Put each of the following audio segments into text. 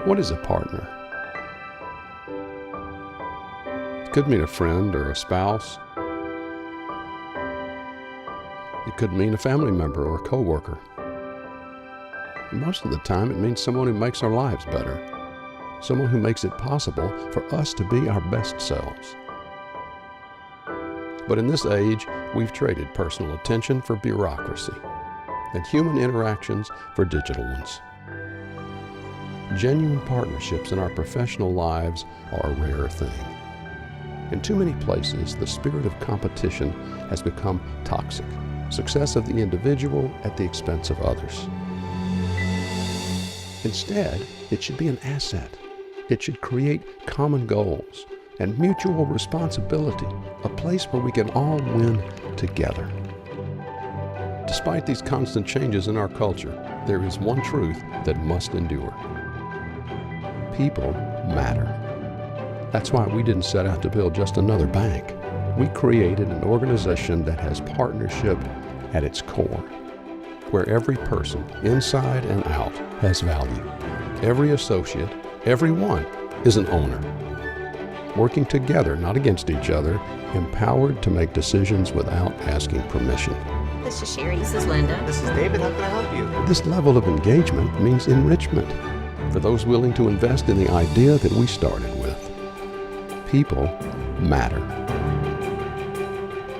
What is a partner? It could mean a friend or a spouse. It could mean a family member or a coworker. And most of the time, it means someone who makes our lives better. Someone who makes it possible for us to be our best selves. But in this age, we've traded personal attention for bureaucracy and human interactions for digital ones. Genuine partnerships in our professional lives are a rare thing. In too many places, the spirit of competition has become toxic. Success of the individual at the expense of others. Instead, it should be an asset. It should create common goals and mutual responsibility, a place where we can all win together. Despite these constant changes in our culture, there is one truth that must endure. People matter. That's why we didn't set out to build just another bank. We created an organization that has partnership at its core, where every person, inside and out, has value. Every associate, everyone, is an owner. Working together, not against each other, empowered to make decisions without asking permission. This is Sherry. This is Linda. This is David. How can I help you? This level of engagement means enrichment for those willing to invest in the idea that we started with. People matter.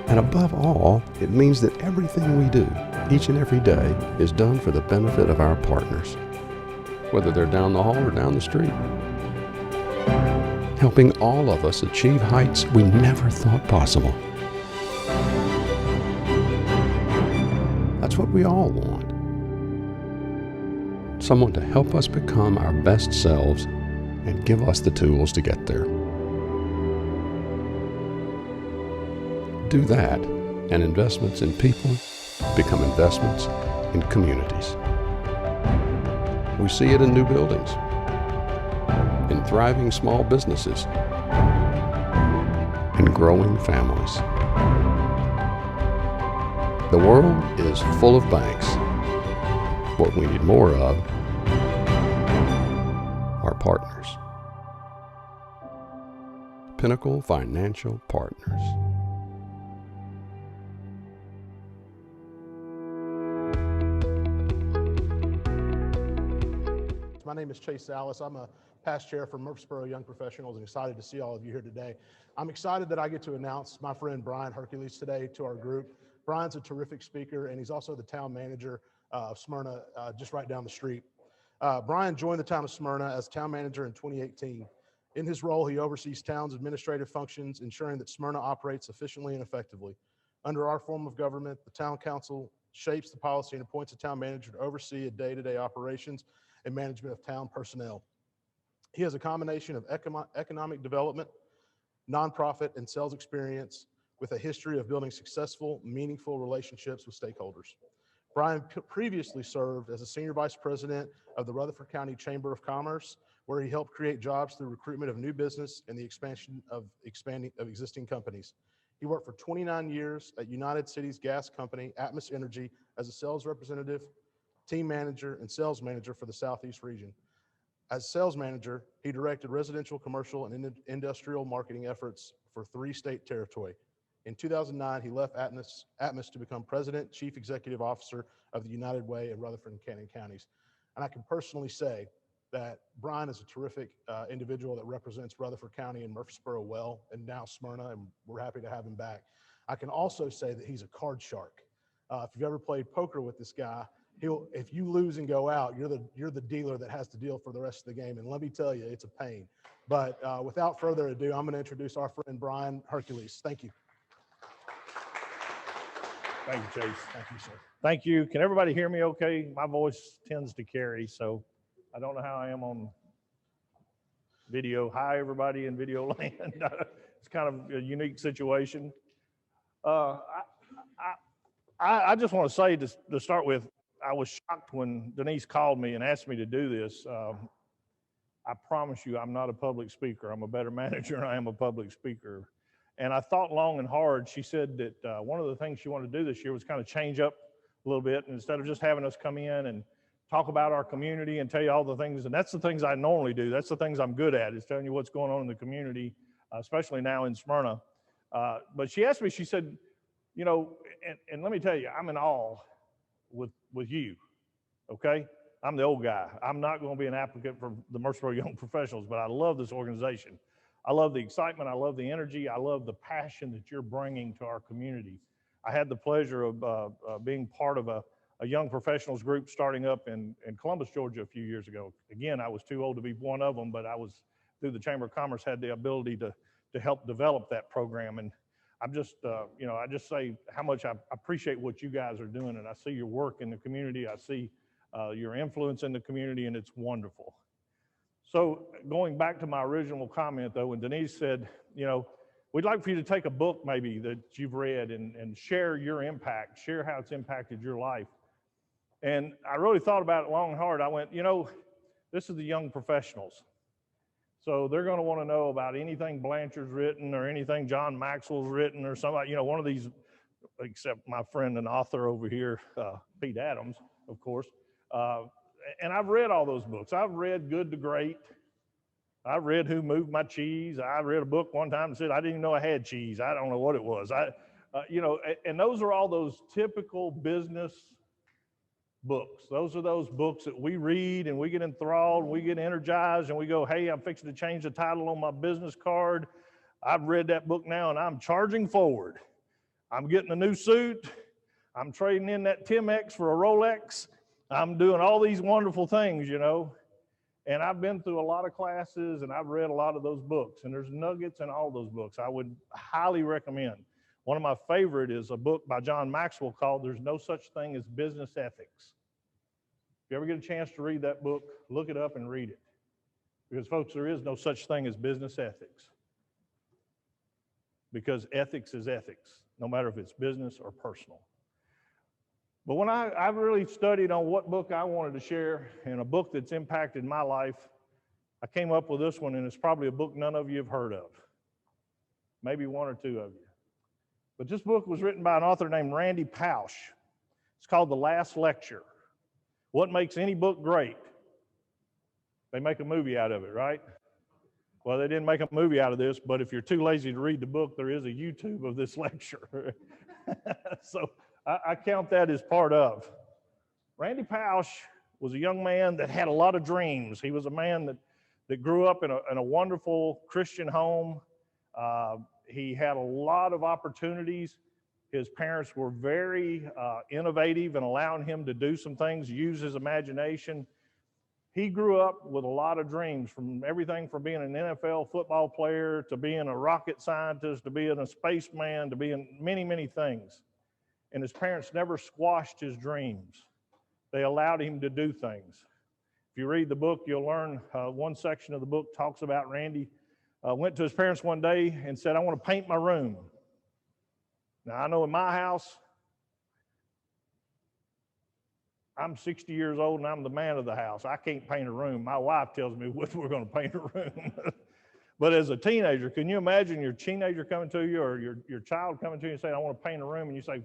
And above all, it means that everything we do, each and every day, is done for the benefit of our partners, whether they're down the hall or down the street. Helping all of us achieve heights we never thought possible. That's what we all want. Someone to help us become our best selves and give us the tools to get there. Do that, and investments in people become investments in communities. We see it in new buildings, in thriving small businesses, and growing families. The world is full of banks. What we need more of are partners. Pinnacle Financial Partners. My name is Chase Salas. I'm a past chair for Murfreesboro Young Professionals and excited to see all of you here today. I'm excited that I get to announce my friend Brian Hercules today to our group. Brian's a terrific speaker, and he's also the town manager of Smyrna, just right down the street. Brian joined the town of Smyrna as town manager in 2018. In his role, he oversees town's administrative functions, ensuring that Smyrna operates efficiently and effectively. Under our form of government, the town council shapes the policy and appoints a town manager to oversee a day-to-day operations and management of town personnel. He has a combination of economic development, nonprofit, and sales experience with a history of building successful, meaningful relationships with stakeholders. Brian previously served as a senior vice president of the Rutherford County Chamber of Commerce, where he helped create jobs through recruitment of new business and the expansion of existing companies. He worked for 29 years at United Cities gas company, Atmos Energy, as a sales representative, team manager, and sales manager for the Southeast region. As sales manager, he directed residential, commercial, and industrial marketing efforts for 3 state territory. In 2009, he left Atmos to become president, chief executive officer of the United Way in Rutherford and Cannon counties. And I can personally say that Brian is a terrific individual that represents Rutherford County and Murfreesboro well, and now Smyrna, and we're happy to have him back. I can also say that he's a card shark. If you've ever played poker with this guy, if you lose and go out, you're the dealer that has to deal for the rest of the game. And let me tell you, it's a pain. But without further ado, I'm going to introduce our friend Brian Hercules. Thank you. Thank you, Chase. Thank you, sir. Thank you. Can everybody hear me okay? My voice tends to carry, so I don't know how I am on video. Hi, everybody in video land. It's kind of a unique situation. I just want to say to start with, I was shocked when Denise called me and asked me to do this. I promise you, I'm not a public speaker. I'm a better manager than I am a public speaker. And I thought long and hard. She said that one of the things she wanted to do this year was kind of change up a little bit. And instead of just having us come in and talk about our community and tell you all the things. And that's the things I normally do. That's the things I'm good at, is telling you what's going on in the community, especially now in Smyrna. But she asked me, she said, you know, and let me tell you, I'm in awe with you, okay? I'm the old guy. I'm not going to be an applicant for the Murfreesboro Young Professionals, but I love this organization. I love the excitement. I love the energy. I love the passion that you're bringing to our community. I had the pleasure of being part of a young professionals group starting up in Columbus, Georgia a few years ago. Again, I was too old to be one of them, but I was, through the Chamber of Commerce, had the ability to help develop that program. And I'm just, you know, I just say how much I appreciate what you guys are doing, and I see your work in the community. I see your influence in the community, and it's wonderful. So going back to my original comment, though, when Denise said, you know, we'd like for you to take a book maybe that you've read and share your impact, share how it's impacted your life. And I really thought about it long and hard. I went, you know, this is the young professionals. So they're going to want to know about anything Blanchard's written or anything John Maxwell's written or somebody, you know, one of these, except my friend and author over here, Pete Adams, of course. And I've read all those books. I've read Good to Great. I've read Who Moved My Cheese. I read a book one time that said I didn't even know I had cheese. I don't know what it was. You know, and those are all those typical business books. Those are those books that we read and we get enthralled and we get energized and we go, hey, I'm fixing to change the title on my business card. I've read that book now and I'm charging forward. I'm getting a new suit. I'm trading in that Timex for a Rolex. I'm doing all these wonderful things, you know. And I've been through a lot of classes and I've read a lot of those books, and there's nuggets in all those books. I would highly recommend. One of my favorite is a book by John Maxwell called There's No Such Thing as Business Ethics. If you ever get a chance to read that book, look it up and read it. Because folks, there is no such thing as business ethics. Because ethics is ethics, no matter if it's business or personal. But when I've really studied on what book I wanted to share and a book that's impacted my life, I came up with this one, and it's probably a book none of you have heard of. Maybe one or two of you. But this book was written by an author named Randy Pausch. It's called The Last Lecture. What makes any book great? They make a movie out of it, right? Well, they didn't make a movie out of this, but if you're too lazy to read the book, there is a YouTube of this lecture. So I count that as part of. Randy Pausch was a young man that had a lot of dreams. He was a man that grew up in a wonderful Christian home. He had a lot of opportunities. His parents were very innovative in allowing him to do some things, use his imagination. He grew up with a lot of dreams, from everything from being an NFL football player to being a rocket scientist to being a spaceman to being many, many things. And his parents never squashed his dreams. They allowed him to do things. If you read the book, you'll learn one section of the book talks about Randy went to his parents one day and said, I want to paint my room. Now, I know in my house, I'm 60 years old and I'm the man of the house. I can't paint a room. My wife tells me what we're going to paint a room. But as a teenager, can you imagine your teenager coming to you or your child coming to you and saying, I want to paint a room, and you say,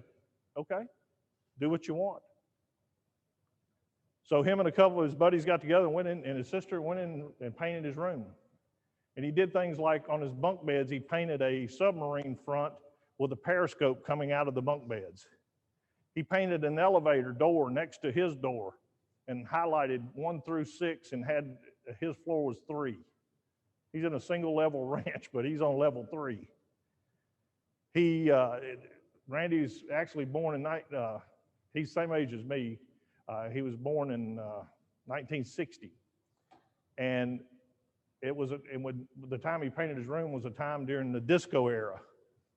okay, do what you want. So him and a couple of his buddies got together and went in, and his sister went in and painted his room. And he did things like on his bunk beds, he painted a submarine front with a periscope coming out of the bunk beds. He painted an elevator door next to his door and highlighted 1 through 6 and had his floor was 3. He's in a single level ranch, but he's on level 3. Randy's actually born in, he's the same age as me. He was born in 1960. And the time he painted his room was a time during the disco era.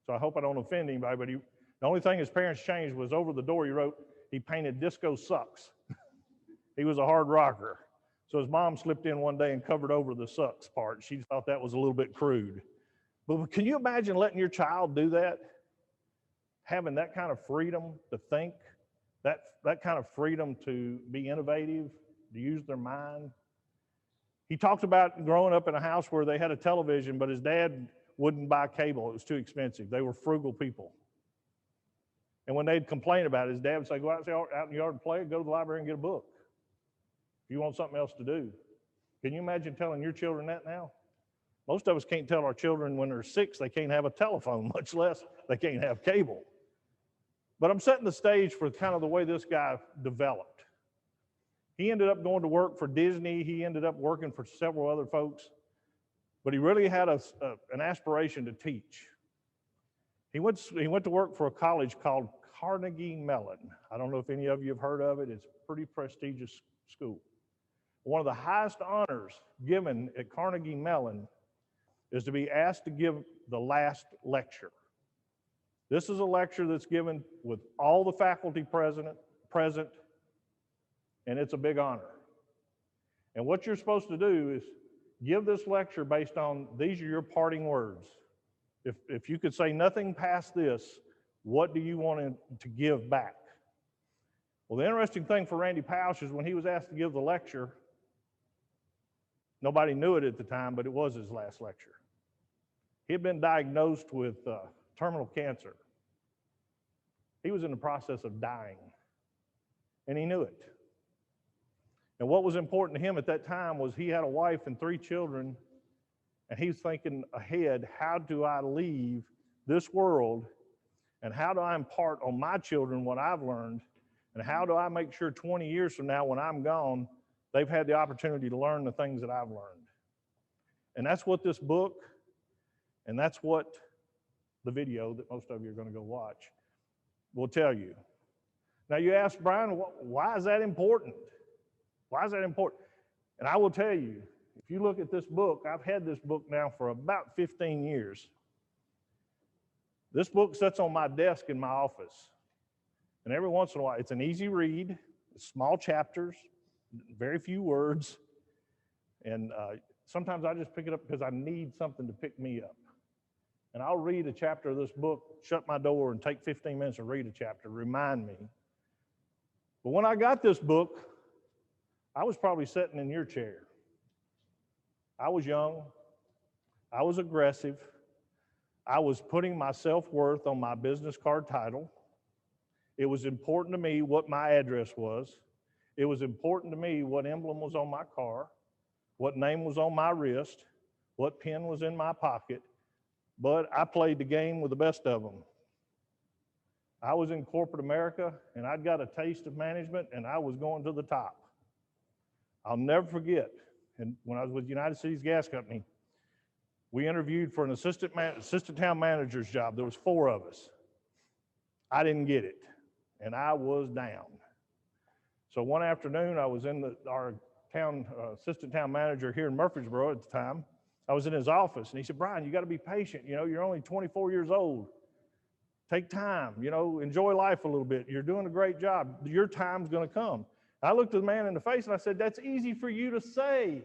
So I hope I don't offend anybody, but the only thing his parents changed was over the door he painted disco sucks. He was a hard rocker. So his mom slipped in one day and covered over the sucks part. She thought that was a little bit crude. But can you imagine letting your child do that? Having that kind of freedom to think, that kind of freedom to be innovative, to use their mind. He talked about growing up in a house where they had a television, but his dad wouldn't buy cable. It was too expensive. They were frugal people. And when they'd complain about it, his dad would say, go out in the yard and play, go to the library and get a book. if you want something else to do. Can you imagine telling your children that now? Most of us can't tell our children when they're 6 they can't have a telephone, much less they can't have cable. But I'm setting the stage for kind of the way this guy developed. He ended up going to work for Disney. He ended up working for several other folks. But he really had an aspiration to teach. He went to work for a college called Carnegie Mellon. I don't know if any of you have heard of it. It's a pretty prestigious school. One of the highest honors given at Carnegie Mellon is to be asked to give the last lecture. This is a lecture that's given with all the faculty present, and it's a big honor. And what you're supposed to do is give this lecture based on, these are your parting words. If you could say nothing past this, what do you want to give back? Well, the interesting thing for Randy Pausch is when he was asked to give the lecture, nobody knew it at the time, but it was his last lecture. He had been diagnosed with terminal cancer. He was in the process of dying, and he knew it. And what was important to him at that time was he had a wife and 3 children, and he was thinking ahead, how do I leave this world, and how do I impart on my children what I've learned, and how do I make sure 20 years from now when I'm gone, they've had the opportunity to learn the things that I've learned. And that's what this book, and that's what the video that most of you are going to go watch will tell you. Now you ask, Brian, why is that important? Why is that important? And I will tell you, if you look at this book, I've had this book now for about 15 years. This book sits on my desk in my office. And every once in a while, it's an easy read, it's small chapters, very few words. And sometimes I just pick it up because I need something to pick me up. And I'll read a chapter of this book, shut my door, and take 15 minutes and read a chapter, remind me. But when I got this book, I was probably sitting in your chair. I was young. I was aggressive. I was putting my self-worth on my business card title. It was important to me what my address was. It was important to me what emblem was on my car, what name was on my wrist, what pen was in my pocket. But I played the game with the best of them. I was in corporate America, and I'd got a taste of management, and I was going to the top. I'll never forget, and when I was with United Cities Gas Company, we interviewed for an assistant town manager's job. There was 4 of us. I didn't get it, and I was down. So one afternoon, I was in our town assistant town manager here in Murfreesboro at the time. I was in his office, and he said, Brian, you got to be patient. You know, you're only 24 years old. Take time, you know, enjoy life a little bit. You're doing a great job. Your time's going to come. I looked at the man in the face, and I said, that's easy for you to say.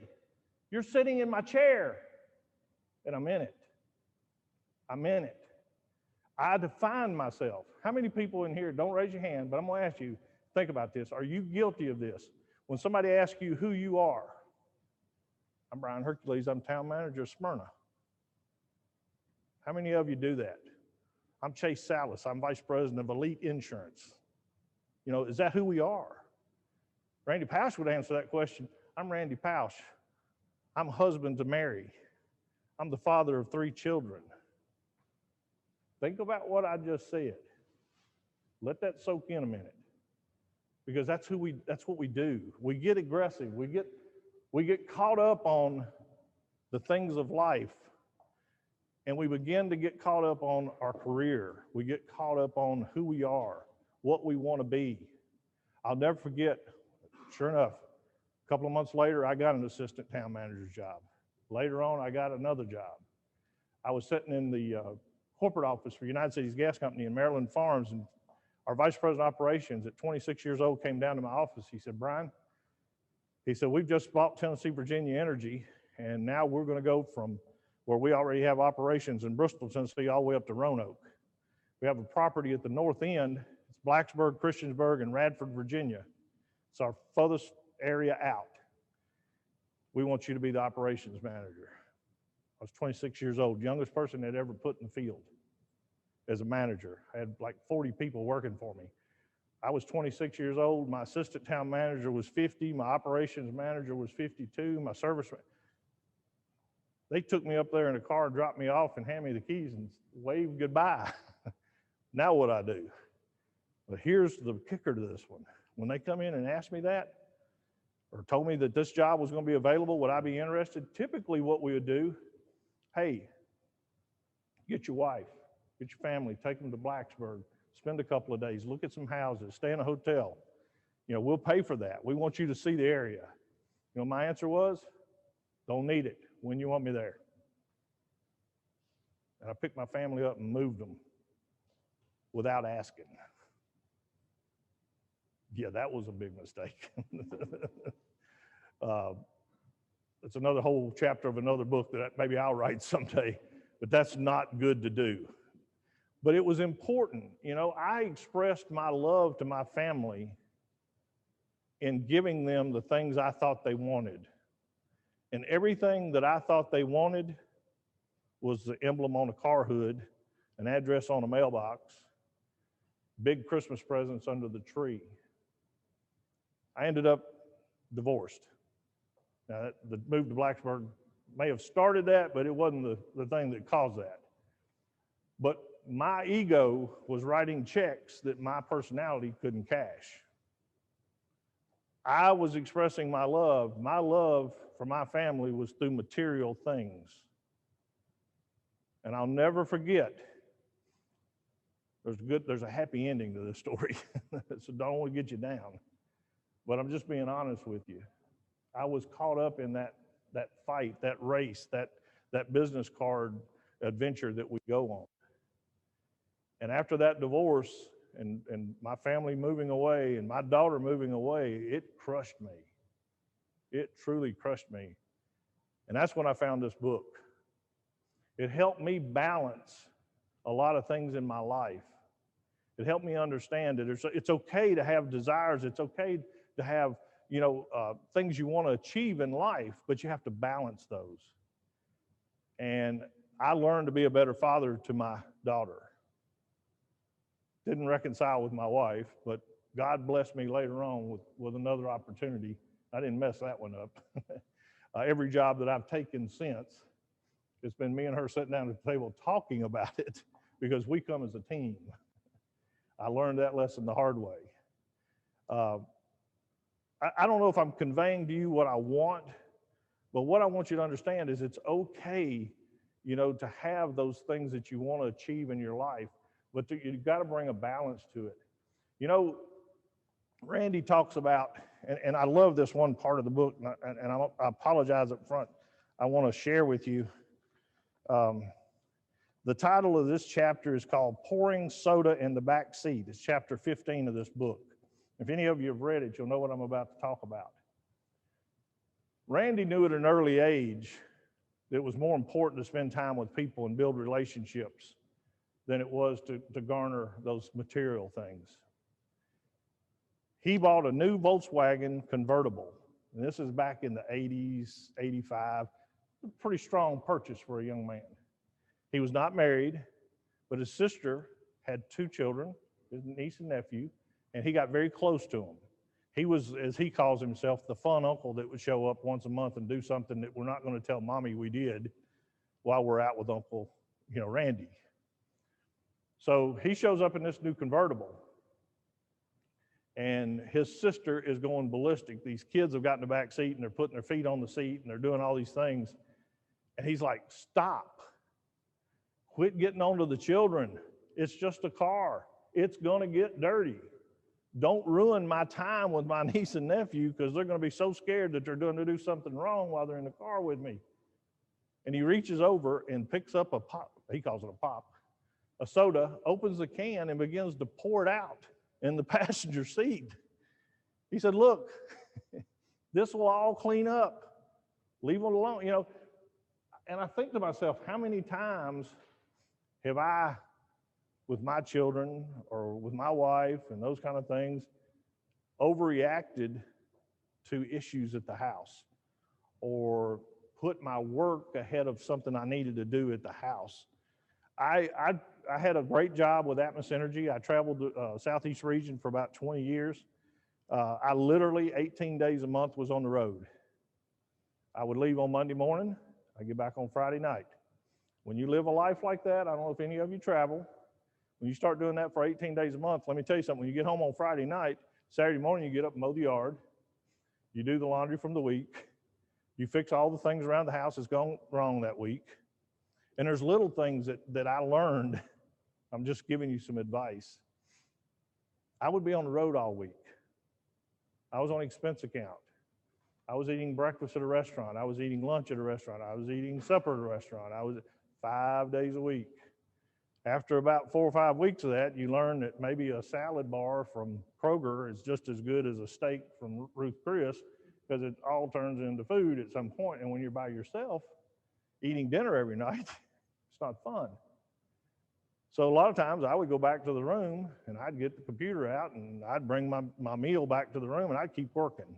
You're sitting in my chair. And I'm in it. I'm in it. I define myself. How many people in here, don't raise your hand, but I'm going to ask you, think about this. Are you guilty of this? When somebody asks you who you are, I'm Brian Hercules, I'm town manager of Smyrna. How many of you do that? I'm Chase Salas, I'm vice president of Elite Insurance. You know, is that who we are? Randy Pausch would answer that question. I'm Randy Pausch. I'm husband to Mary. I'm the father of 3 children. Think about what I just said. Let that soak in a minute. Because that's what we do. We get aggressive. We get caught up on the things of life, and we begin to get caught up on our career. We get caught up on who we are, what we want to be. I'll never forget, sure enough, a couple of months later, I got an assistant town manager's job. Later on, I got another job. I was sitting in the corporate office for United Cities Gas Company in Maryland Farms, and our vice president of operations at 26 years old came down to my office. He said, Brian, he said, we've just bought Tennessee Virginia Energy, and now we're going to go from where we already have operations in Bristol, Tennessee, all the way up to Roanoke. We have a property at the north end. It's Blacksburg, Christiansburg, and Radford, Virginia. It's our furthest area out. We want you to be the operations manager. I was 26 years old, youngest person they'd ever put in the field as a manager. I had like 40 people working for me. I was 26 years old. My assistant town manager was 50. My operations manager was 52. My service, they took me up there in a car, dropped me off, and handed me the keys and waved goodbye. Now what I do? But here's the kicker to this one. When they come in and ask me that, or told me that this job was going to be available, would I be interested? Typically what we would do, hey, get your wife, get your family, take them to Blacksburg, spend a couple of days, look at some houses, stay in a hotel. You know, we'll pay for that. We want you to see the area. You know, my answer was, don't need it. When you want me there? And I picked my family up and moved them without asking. Yeah, that was a big mistake. It's another whole chapter of another book that maybe I'll write someday, but that's not good to do. But it was important. You know, I expressed my love to my family in giving them the things I thought they wanted. And everything that I thought they wanted was the emblem on a car hood, an address on a mailbox, big Christmas presents under the tree. I ended up divorced. Now, the move to Blacksburg may have started that, but it wasn't the thing that caused that. But my ego was writing checks that my personality couldn't cash. I was expressing my love. My love for my family was through material things. And I'll never forget, there's a happy ending to this story, so don't want to get you down. But I'm just being honest with you. I was caught up in that fight, that race, that business card adventure that we go on. And after that divorce and my family moving away and my daughter moving away, it crushed me. It truly crushed me. And that's when I found this book. It helped me balance a lot of things in my life. It helped me understand that it's okay to have desires. It's okay to have, things you want to achieve in life, but you have to balance those. And I learned to be a better father to my daughter. Didn't reconcile with my wife, but God blessed me later on with another opportunity. I didn't mess that one up. Every job that I've taken since, it's been me and her sitting down at the table talking about it because we come as a team. I learned that lesson the hard way. I don't know if I'm conveying to you what I want, but what I want you to understand is it's okay, to have those things that you want to achieve in your life, but you've got to bring a balance to it. Randy talks about, and I love this one part of the book, and I apologize up front. I want to share with you. The title of this chapter is called Pouring Soda in the Back Seat. It's chapter 15 of this book. If any of you have read it, you'll know what I'm about to talk about. Randy knew at an early age that it was more important to spend time with people and build relationships than it was to garner those material things. He bought a new Volkswagen convertible, and this is back in the 80s, 85, a pretty strong purchase for a young man. He was not married, but his sister had 2 children, his niece and nephew, and he got very close to them. He was, as he calls himself, the fun uncle that would show up once a month and do something that we're not going to tell mommy we did while we're out with Uncle, Randy. So he shows up in this new convertible, and his sister is going ballistic. These kids have got in the back seat, and they're putting their feet on the seat, and they're doing all these things. And he's like, stop. Quit getting onto the children. It's just a car. It's going to get dirty. Don't ruin my time with my niece and nephew because they're going to be so scared that they're going to do something wrong while they're in the car with me. And he reaches over and picks up a pop. He calls it a pop. A soda, opens the can and begins to pour it out in the passenger seat. He said, look, this will all clean up. Leave it alone, And I think to myself, how many times have I, with my children or with my wife and those kind of things, overreacted to issues at the house or put my work ahead of something I needed to do at the house? I I had a great job with Atmos Energy. I traveled the Southeast region for about 20 years. I literally 18 days a month was on the road. I would leave on Monday morning. I get back on Friday night. When you live a life like that, I don't know if any of you travel. When you start doing that for 18 days a month, let me tell you something. When you get home on Friday night, Saturday morning, you get up and mow the yard. You do the laundry from the week. You fix all the things around the house that's gone wrong that week. And there's little things that I learned. I'm just giving you some advice. I would be on the road all week. I was on expense account. I was eating breakfast at a restaurant. I was eating lunch at a restaurant. I was eating supper at a restaurant. I was 5 days a week. After about 4 or 5 weeks of that, you learn that maybe a salad bar from Kroger is just as good as a steak from Ruth Chris, because it all turns into food at some point. And when you're by yourself eating dinner every night, it's not fun. So a lot of times I would go back to the room and I'd get the computer out and I'd bring my meal back to the room and I'd keep working.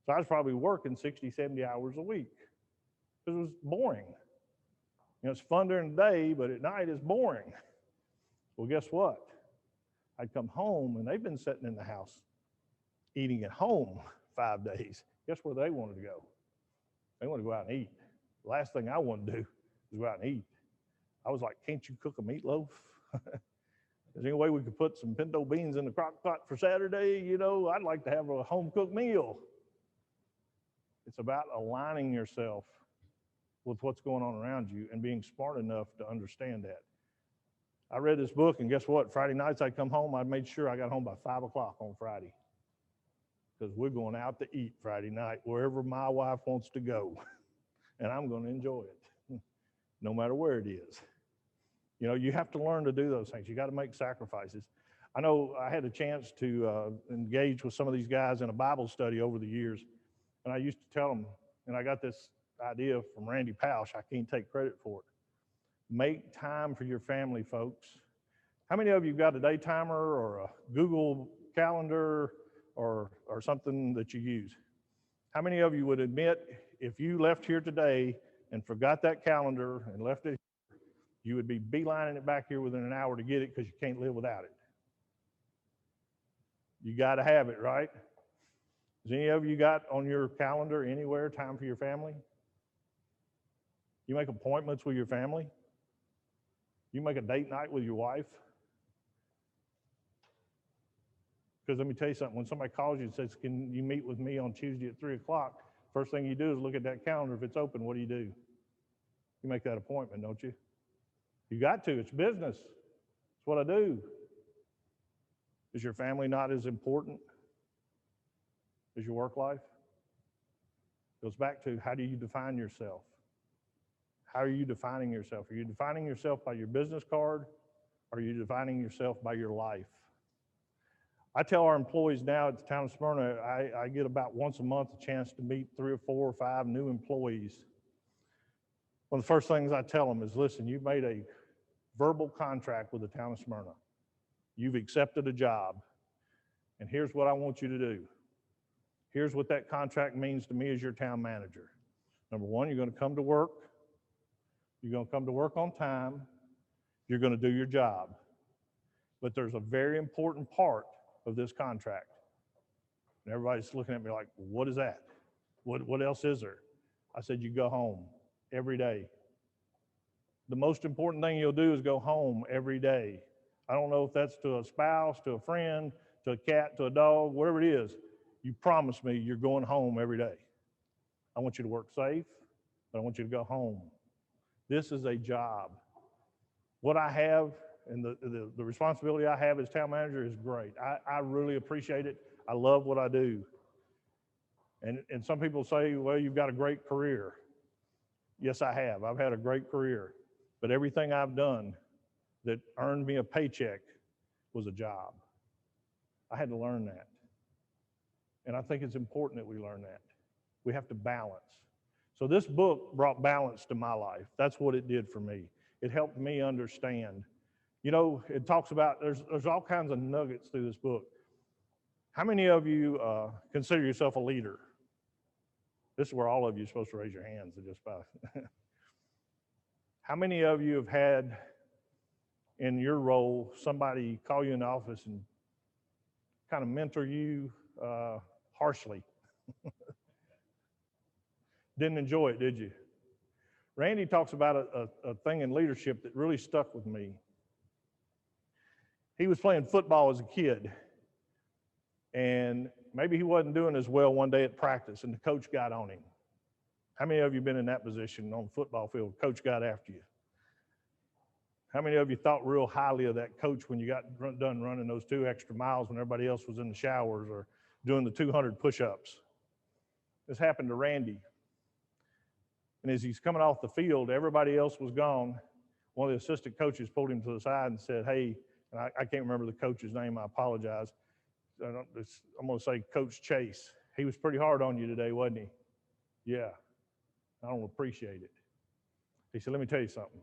So I was probably working 60, 70 hours a week because it was boring. You know, it's fun during the day, but at night it's boring. Well, guess what? I'd come home and they've been sitting in the house eating at home 5 days. Guess where they wanted to go? They wanted to go out and eat. The last thing I wanted to do was go out and eat. I was like, can't you cook a meatloaf? Is there any way we could put some pinto beans in the crock pot for Saturday? You know, I'd like to have a home cooked meal. It's about aligning yourself with what's going on around you and being smart enough to understand that. I read this book, and guess what? Friday nights I'd come home, I made sure I got home by 5 o'clock on Friday, because we're going out to eat Friday night wherever my wife wants to go, and I'm going to enjoy it, no matter where it is. You know, you have to learn to do those things. You got to make sacrifices. I know I had a chance to engage with some of these guys in a Bible study over the years, and I used to tell them, and I got this idea from Randy Pausch, I can't take credit for it. Make time for your family, folks. How many of you got a day timer or a Google Calendar or something that you use? How many of you would admit if you left here today and forgot that calendar and left it, you would be beelining it back here within an hour to get it because you can't live without it? You got to have it, right? Has any of you got on your calendar anywhere time for your family? You make appointments with your family? You make a date night with your wife? Because let me tell you something, when somebody calls you and says, can you meet with me on Tuesday at 3 o'clock, first thing you do is look at that calendar. If it's open, what do? You make that appointment, don't you? You got to, it's business. It's what I do. Is your family not as important as your work life? It goes back to, how do you define yourself? How are you defining yourself? Are you defining yourself by your business card? Or are you defining yourself by your life? I tell our employees now at the town of Smyrna, I get about once a month a chance to meet 3 or 4 or 5 new employees. One of the first things I tell them is, listen, you've made a verbal contract with the town of Smyrna. You've accepted a job. And here's what I want you to do. Here's what that contract means to me as your town manager. Number one, you're going to come to work. You're going to come to work on time. You're going to do your job. But there's a very important part of this contract. And everybody's looking at me like, what is that? What else is there? I said, you go home every day. The most important thing you'll do is go home every day. I don't know if that's to a spouse, to a friend, to a cat, to a dog, whatever it is. You promise me you're going home every day. I want you to work safe, but I want you to go home. This is a job. What I have and the responsibility I have as town manager is great. I really appreciate it. I love what I do. And some people say, well, you've got a great career. Yes, I have. I've had a great career. But everything I've done that earned me a paycheck was a job. I had to learn that. And I think it's important that we learn that. We have to balance. So this book brought balance to my life. That's what it did for me. It helped me understand. You know, it talks about, there's all kinds of nuggets through this book. How many of you consider yourself a leader? This is where all of you are supposed to raise your hands just by. How many of you have had in your role, somebody call you in the office and kind of mentor you harshly? Didn't enjoy it, did you? Randy talks about a thing in leadership that really stuck with me. He was playing football as a kid, and maybe he wasn't doing as well one day at practice, and the coach got on him. How many of you been in that position on the football field? Coach got after you. How many of you thought real highly of that coach when you got done running those 2 extra miles when everybody else was in the showers or doing the 200 push-ups? This happened to Randy. And as he's coming off the field, everybody else was gone. One of the assistant coaches pulled him to the side and said, hey, and I can't remember the coach's name, I apologize. I'm going to say Coach Chase. He was pretty hard on you today, wasn't he? Yeah, I don't appreciate it. He said, let me tell you something.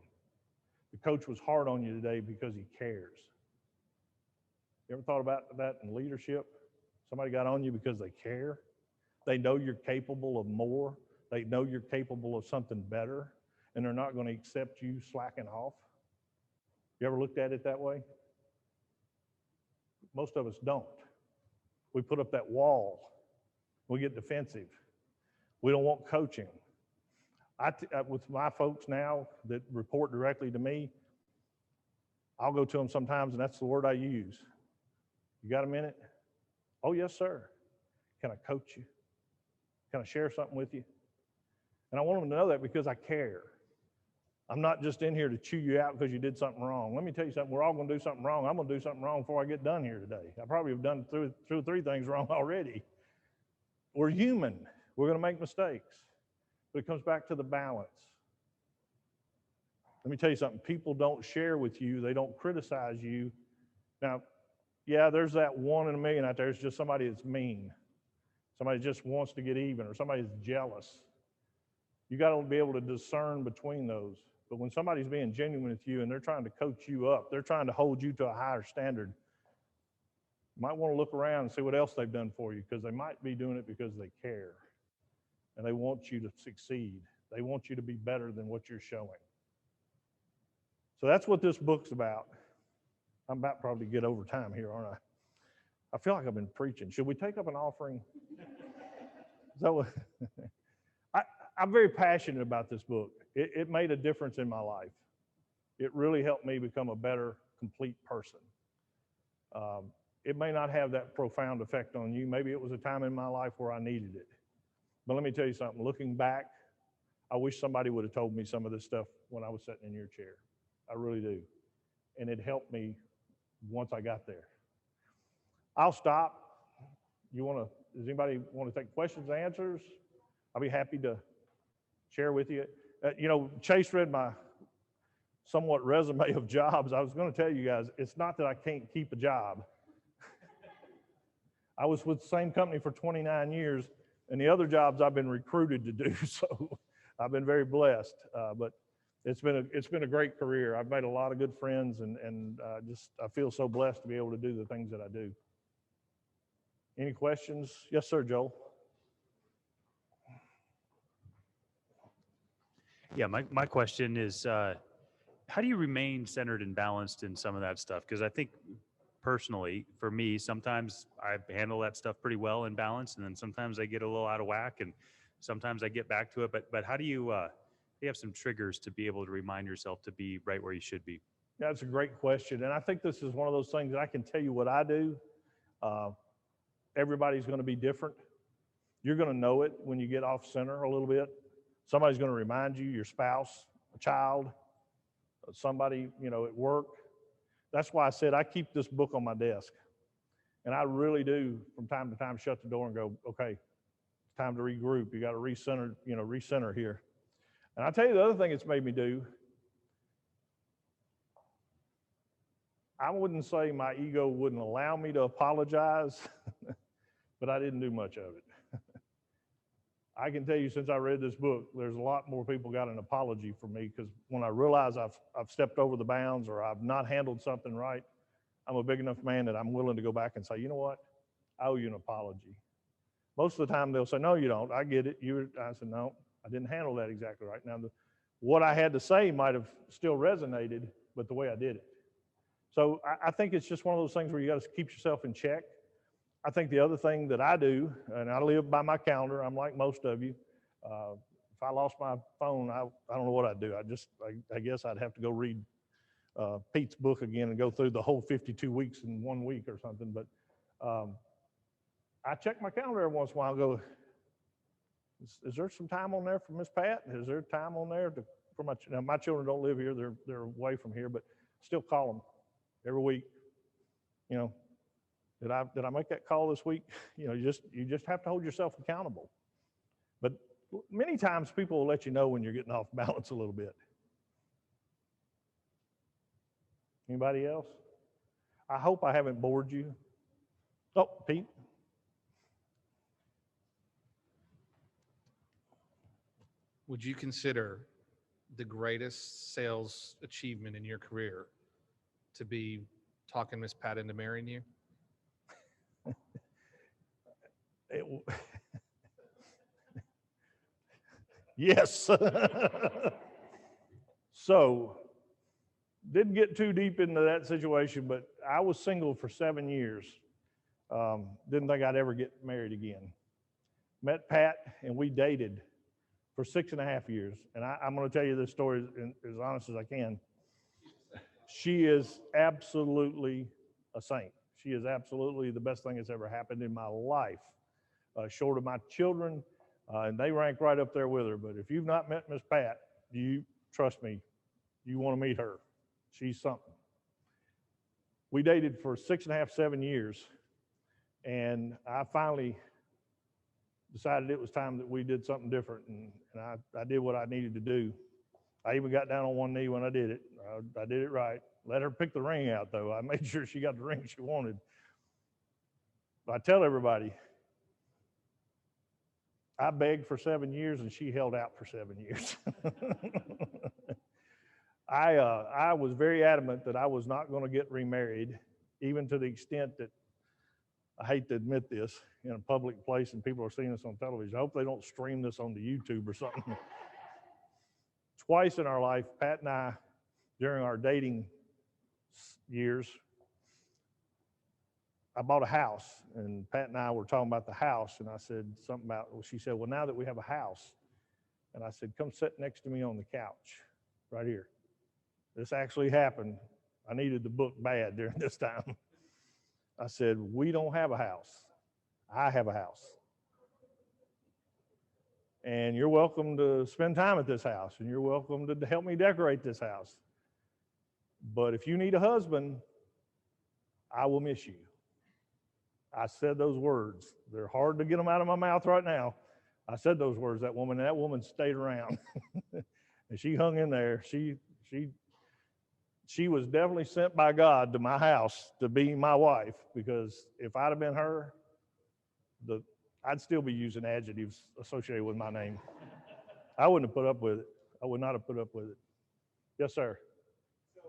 The coach was hard on you today because he cares. You ever thought about that in leadership? Somebody got on you because they care. They know you're capable of more. They know you're capable of something better, and they're not going to accept you slacking off. You ever looked at it that way? Most of us don't. We put up that wall. We get defensive. We don't want coaching. With my folks now that report directly to me, I'll go to them sometimes, and that's the word I use. You got a minute? Oh, yes, sir. Can I coach you? Can I share something with you? And I want them to know that because I care. I'm not just in here to chew you out because you did something wrong. Let me tell you something. We're all going to do something wrong. I'm going to do something wrong before I get done here today. I probably have done 2 or 3 things wrong already. We're human. We're going to make mistakes. But it comes back to the balance. Let me tell you something. People don't share with you. They don't criticize you. Now, yeah, there's that 1 in a million out there. It's just somebody that's mean. Somebody just wants to get even, or somebody's jealous. You got to be able to discern between those. But when somebody's being genuine with you and they're trying to coach you up, they're trying to hold you to a higher standard, you might want to look around and see what else they've done for you, because they might be doing it because they care. And they want you to succeed. They want you to be better than what you're showing. So that's what this book's about. I'm about probably to get over time here, aren't I? I feel like I've been preaching. Should we take up an offering? Is that what? I'm very passionate about this book. It made a difference in my life. It really helped me become a better, complete person. It may not have that profound effect on you. Maybe it was a time in my life where I needed it. But let me tell you something. Looking back, I wish somebody would have told me some of this stuff when I was sitting in your chair. I really do. And it helped me once I got there. I'll stop. Does anybody want to take questions and answers? I'll be happy to share with you. Chase read my somewhat resume of jobs. I was going to tell you guys, it's not that I can't keep a job. I was with the same company for 29 years, and the other jobs I've been recruited to do, so I've been very blessed. But it's been a great career. I've made a lot of good friends, and I feel so blessed to be able to do the things that I do. Any questions? Yes, sir, Joel. Yeah, my question is, how do you remain centered and balanced in some of that stuff? Because I think personally, for me, sometimes I handle that stuff pretty well in balance, and then sometimes I get a little out of whack, and sometimes I get back to it. But how do you have some triggers to be able to remind yourself to be right where you should be? That's a great question. And I think this is one of those things that I can tell you what I do. Everybody's going to be different. You're going to know it when you get off center a little bit. Somebody's going to remind you, your spouse, a child, somebody, at work. That's why I said I keep this book on my desk. And I really do, from time to time, shut the door and go, okay, it's time to regroup. You got to recenter here. And I'll tell you the other thing it's made me do. I wouldn't say my ego wouldn't allow me to apologize, but I didn't do much of it. I can tell you, since I read this book, there's a lot more people got an apology for me, because when I realize I've stepped over the bounds or I've not handled something right, I'm a big enough man that I'm willing to go back and say, you know what? I owe you an apology. Most of the time they'll say, no, you don't. I get it. I said, no, I didn't handle that exactly right. Now, what I had to say might have still resonated, but the way I did it. So I think it's just one of those things where you got to keep yourself in check. I think the other thing that I do, and I live by my calendar, I'm like most of you. If I lost my phone, I don't know what I'd do. I guess I'd have to go read Pete's book again and go through the whole 52 weeks in 1 week or something. But I check my calendar every once in a while and go, is there some time on there for Miss Pat? Is there time on there for now my children don't live here, they're away from here, but still call them every week. You know, did I make that call this week? You know, you just have to hold yourself accountable. But many times people will let you know when you're getting off balance a little bit. Anybody else? I hope I haven't bored you. Oh, Pete. Would you consider the greatest sales achievement in your career to be talking Miss Pat into marrying you? Yes. So, didn't get too deep into that situation, but I was single for 7 years. Didn't think I'd ever get married again. Met Pat and we dated for 6.5 years. And I'm going to tell you this story as honest as I can. She is absolutely a saint. She is absolutely the best thing that's ever happened in my life, short of my children, and they rank right up there with her. But if you've not met Miss Pat, you trust me, you want to meet her. She's something. We dated for 6.5, 7 years, and I finally decided it was time that we did something different, and I did what I needed to do. I even got down on one knee when I did it. I did it right. Let her pick the ring out, though. I made sure she got the ring she wanted. But I tell everybody, I begged for 7 years, and she held out for 7 years. I was very adamant that I was not going to get remarried, even to the extent that I hate to admit this in a public place and people are seeing this on television. I hope they don't stream this onto YouTube or something. Twice in our life, Pat and I, during our dating years, I bought a house, and Pat and I were talking about the house, and I said something about, well, she said, well, now that we have a house, and I said, come sit next to me on the couch right here. This actually happened. I needed the book bad during this time. I said, we don't have a house. I have a house. And you're welcome to spend time at this house, and you're welcome to help me decorate this house. But if you need a husband, I will miss you. I said those words. They're hard to get them out of my mouth right now. I said those words to that woman, and that woman stayed around. And she hung in there. She was definitely sent by God to my house to be my wife, because if I'd have been her, I'd still be using adjectives associated with my name. I wouldn't have put up with it. I would not have put up with it. Yes, sir. So,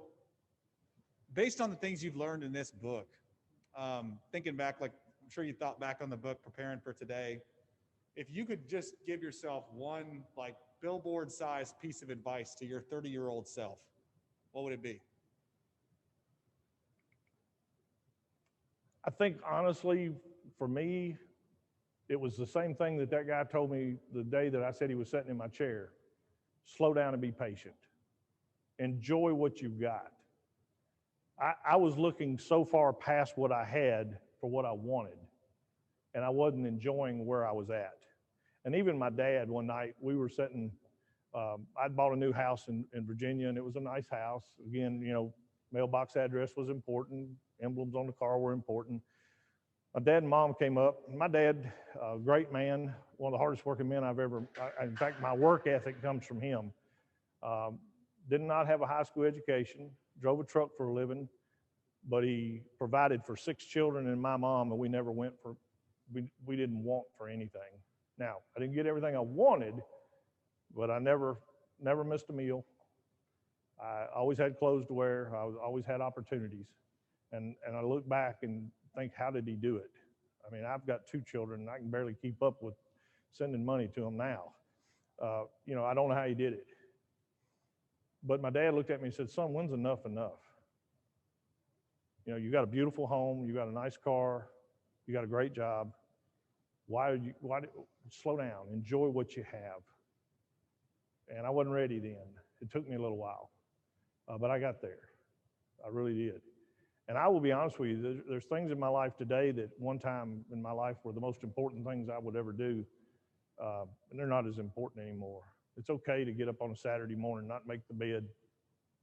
based on the things you've learned in this book, thinking back, like I'm sure you thought back on the book preparing for today, if you could just give yourself one like billboard-sized piece of advice to your 30-year-old self, what would it be? I think honestly, for me, it was the same thing that guy told me the day that I said he was sitting in my chair. Slow down and be patient. Enjoy what you've got. I was looking so far past what I had for what I wanted, and I wasn't enjoying where I was at. And even my dad, one night, we were sitting, I'd bought a new house in Virginia, and it was a nice house. Again, you know, mailbox address was important. Emblems on the car were important. My dad and mom came up. My dad, a great man, one of the hardest working men I've ever, in fact, my work ethic comes from him. Did not have a high school education, drove a truck for a living, but he provided for 6 children and my mom, and we never went for, we didn't want for anything. Now, I didn't get everything I wanted, but I never missed a meal. I always had clothes to wear. I always had opportunities. And I look back and think, how did he do it? I mean, I've got 2 children, and I can barely keep up with sending money to them now. You know, I don't know how he did it. But my dad looked at me and said, son, when's enough enough? You know, you got a beautiful home, you got a nice car, you got a great job. Slow down, enjoy what you have. And I wasn't ready then. It took me a little while, but I got there. I really did. And I will be honest with you, there's things in my life today that one time in my life were the most important things I would ever do, and they're not as important anymore. It's okay to get up on a Saturday morning, not make the bed.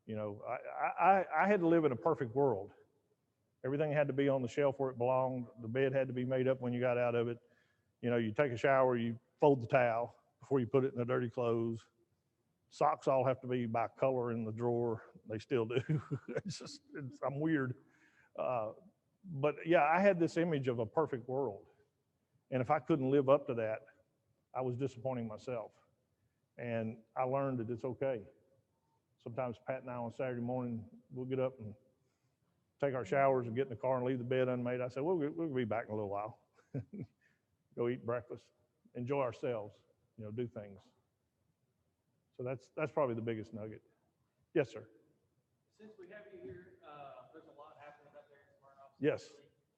You know, I had to live in a perfect world. Everything had to be on the shelf where it belonged. The bed had to be made up when you got out of it. You know, you take a shower, you fold the towel before you put it in the dirty clothes. Socks all have to be by color in the drawer. They still do. I'm weird. But yeah, I had this image of a perfect world. And if I couldn't live up to that, I was disappointing myself. And I learned that it's okay. Sometimes Pat and I on Saturday morning, we'll get up and take our showers and get in the car and leave the bed unmade. I said, we'll be back in a little while. Go eat breakfast, enjoy ourselves, you know, do things. So that's probably the biggest nugget. Yes, sir. Since we have you here, there's a lot happening up there in Smyrna. Yes.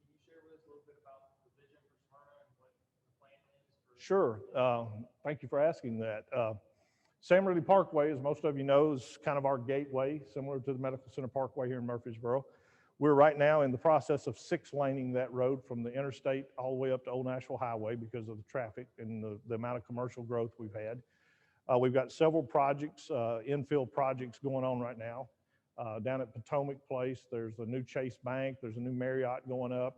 Can you share with us a little bit about the vision for Smyrna and what the plan is? Sure. Thank you for asking that. Sam Ridley Parkway, as most of you know, is kind of our gateway, similar to the Medical Center Parkway here in Murfreesboro. We're right now in the process of 6-laning that road from the interstate all the way up to Old Nashville Highway because of the traffic and the amount of commercial growth we've had. We've got several projects, infill projects going on right now. Down at Potomac Place, there's a new Chase Bank, there's a new Marriott going up.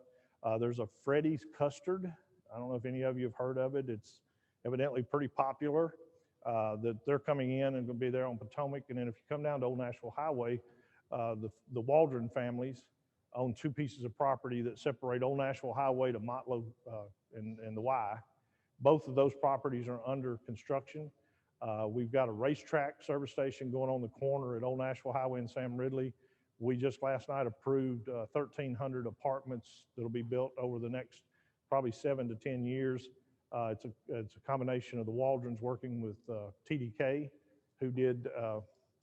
There's a Freddy's Custard. I don't know if any of you have heard of it. It's evidently pretty popular. That they're coming in and going to be there on Potomac. And then if you come down to Old Nashville Highway, the Waldron families own 2 pieces of property that separate Old Nashville Highway to Motlow and the Y. Both of those properties are under construction. We've got a racetrack service station going on the corner at Old Nashville Highway and Sam Ridley. We just last night approved 1,300 apartments that'll be built over the next probably 7 to 10 years. It's a combination of the Waldrons working with TDK, who did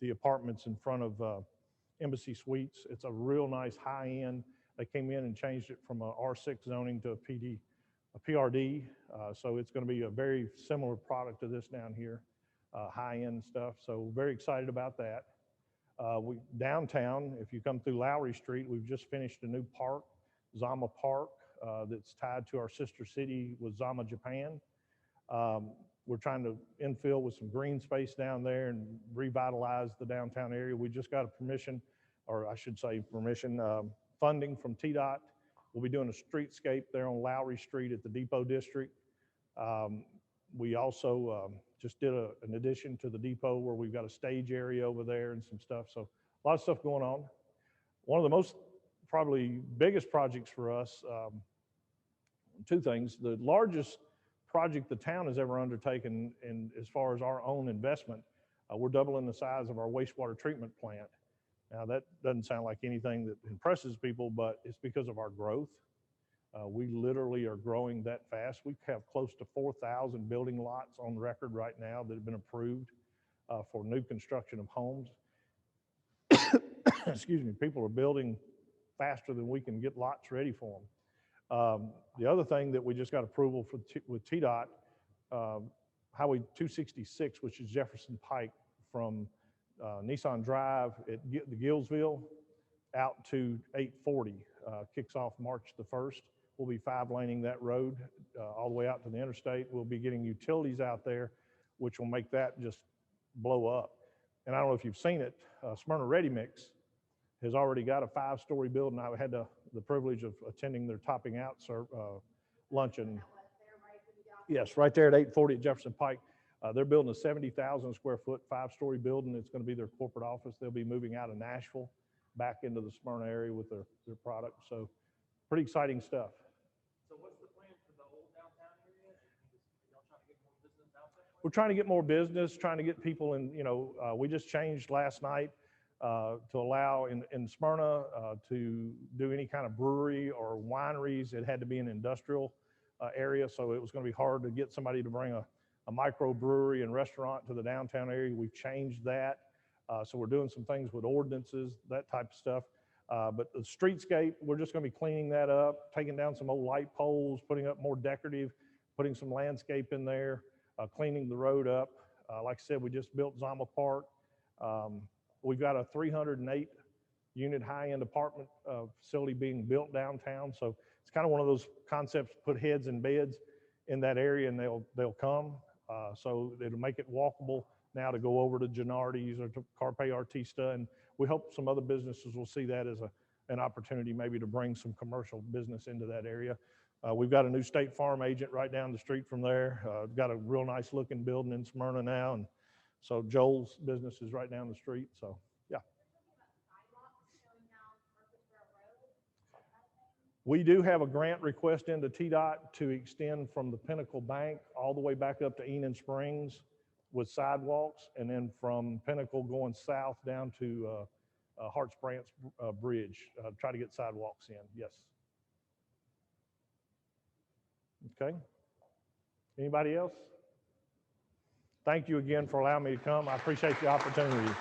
the apartments in front of Embassy Suites. It's a real nice high-end. They came in and changed it from a R6 zoning to a PRD. So it's going to be a very similar product to this down here, high-end stuff. So very excited about that. Downtown, if you come through Lowry Street, we've just finished a new park, Zama Park, that's tied to our sister city with Zama, Japan. We're trying to infill with some green space down there and revitalize the downtown area. We just got a permission, or I should say funding from TDOT. We'll be doing a streetscape there on Lowry Street at the Depot District. We also just did an addition to the depot where we've got a stage area over there and some stuff. So a lot of stuff going on. One of the most probably biggest projects for us, 2 things. The largest project the town has ever undertaken in as far as our own investment, we're doubling the size of our wastewater treatment plant. Now that doesn't sound like anything that impresses people, but it's because of our growth. We literally are growing that fast. We have close to 4,000 building lots on record right now that have been approved for new construction of homes. Excuse me, people are building faster than we can get lots ready for them. The other thing that we just got approval for with TDOT, Highway 266, which is Jefferson Pike from Nissan Drive at the Gillsville out to 840, kicks off March the 1st. We'll be 5-laning that road all the way out to the interstate. We'll be getting utilities out there, which will make that just blow up. And I don't know if you've seen it, Smyrna Ready Mix has already got a 5-story building. I had the privilege of attending their topping out luncheon. Yes, right there at 840 at Jefferson Pike. They're building a 70,000 square foot 5-story building. It's going to be their corporate office. They'll be moving out of Nashville back into the Smyrna area with their product. So pretty exciting stuff. So what's the plan for the old downtown area? Y'all trying to get more business out there? We're trying to get more business, trying to get people in, we just changed last night to allow in Smyrna to do any kind of brewery or wineries. It had to be an industrial area, so it was going to be hard to get somebody to bring a microbrewery and restaurant to the downtown area. We've changed that. So we're doing some things with ordinances, that type of stuff. But the streetscape, we're just going to be cleaning that up, taking down some old light poles, putting up more decorative, putting some landscape in there, cleaning the road up. Like I said, we just built Zama Park. We've got a 308 unit high-end apartment facility being built downtown. So it's kind of one of those concepts, put heads in beds in that area and they'll come. So it'll make it walkable now to go over to Gennardi's or to Carpe Artista. And we hope some other businesses will see that as an opportunity maybe to bring some commercial business into that area. We've got a new State Farm agent right down the street from there. Got a real nice looking building in Smyrna now. And so Joel's business is right down the street. So, yeah. We do have a grant request into TDOT to extend from the Pinnacle Bank all the way back up to Enon Springs with sidewalks, and then from Pinnacle going south down to Harts Branch Bridge, try to get sidewalks in, yes. Okay. Anybody else? Thank you again for allowing me to come. I appreciate the opportunity.